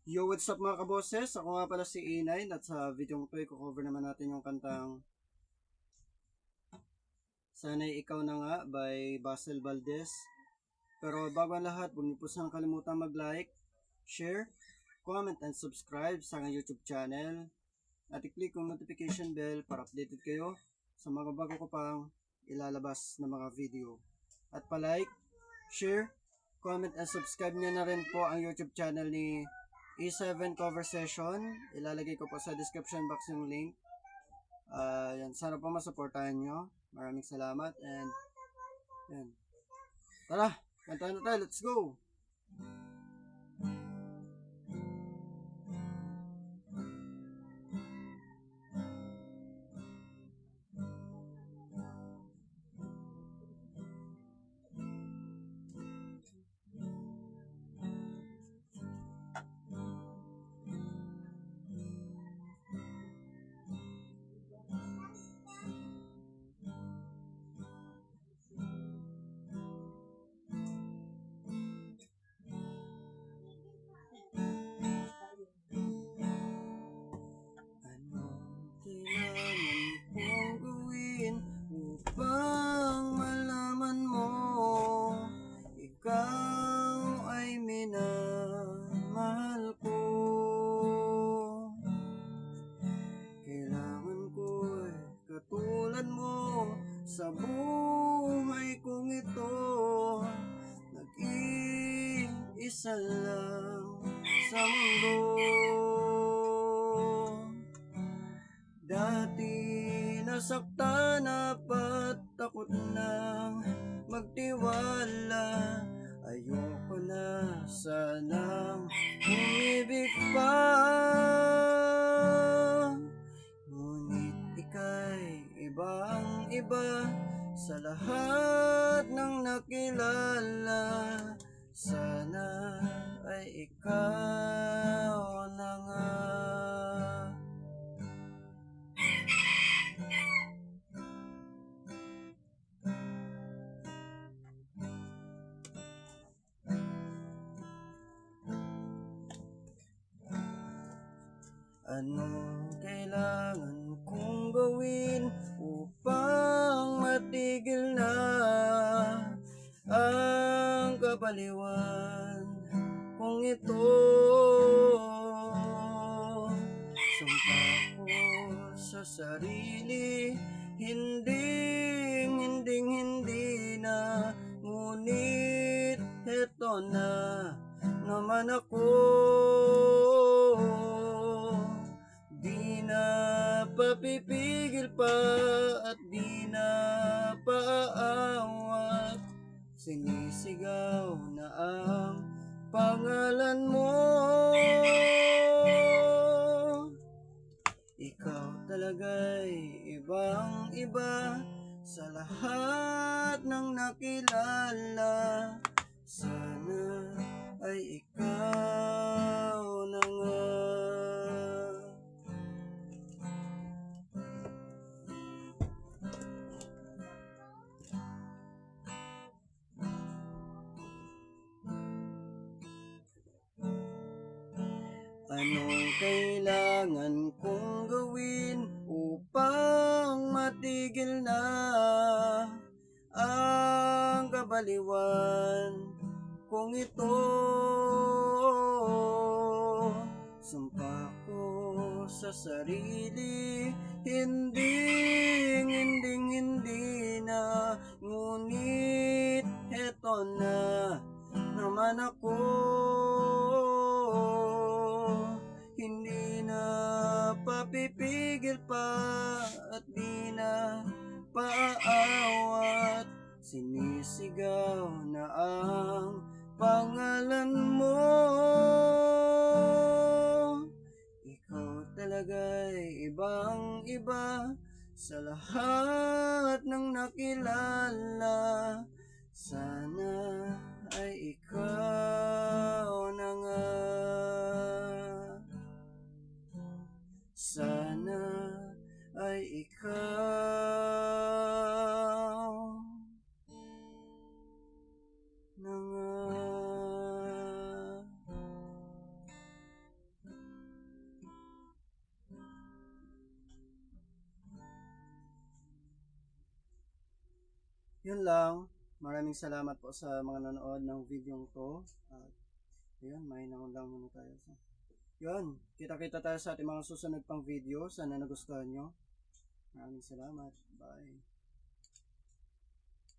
Yo, what's up mga kaboses? Ako nga pala si A9 at sa video ko i-cover naman natin yung kantang Sana'y Ikaw Na Nga by Basil Valdez. Pero bago ang lahat, huwag niyo po sanang kalimutan mag-like, share, comment, and subscribe sa aking YouTube channel. At i-click yung notification bell para updated kayo sa mga bago ko pang ilalabas na mga video. At pa-like, share, comment, and subscribe nyo na rin po ang YouTube channel ni E7 Cover Session. Ilalagay ko po sa description box yung link. Yan, sana po masuportahan nyo. Maraming salamat and yan. Tara, kantahan na tayo. Let's go! Upang malaman mo ikaw ay minamahal ko. Kailangan ko'y katulad mo sa buhay kong ito. Nag-iisa lang sa mundo. Dati nasaktan at takot nang magtiwala. Ayoko na sanang umibig pa. Ngunit ika'y ibang iba sa lahat ng nakilala. Sana ay ikaw na nga. Anong kailangan kong gawin upang matigil na ang kabaliwan kung ito? Sumpa ko sa sarili, hindi na, ngunit eto na naman ako. Di na papipigil pa at di na paaawat. Sinisigaw na ang pangalan mo. Ikaw talaga'y ibang iba sa lahat ng nakilala. Sana ay ikaw na nga. Anong kailangan kong gawin upang matigil na ang kabaliwan kung ito? Sumpa ko sa sarili, hindi na, ngunit eto na naman ako. Hindi na papipigil pa at di na paaawat. Sinisigaw na ang pangalan mo. Ikaw talaga'y ibang iba sa lahat ng nakilala. Sana ay ikaw na nga. Sana ay ikaw na nga. Yun lang. Maraming salamat po sa mga nanood ng video to. At yun, may lang muna tayo. So, yun, kita-kita tayo sa ating mga susunod pang video. Sana nagustuhan nyo. Maraming salamat. Bye.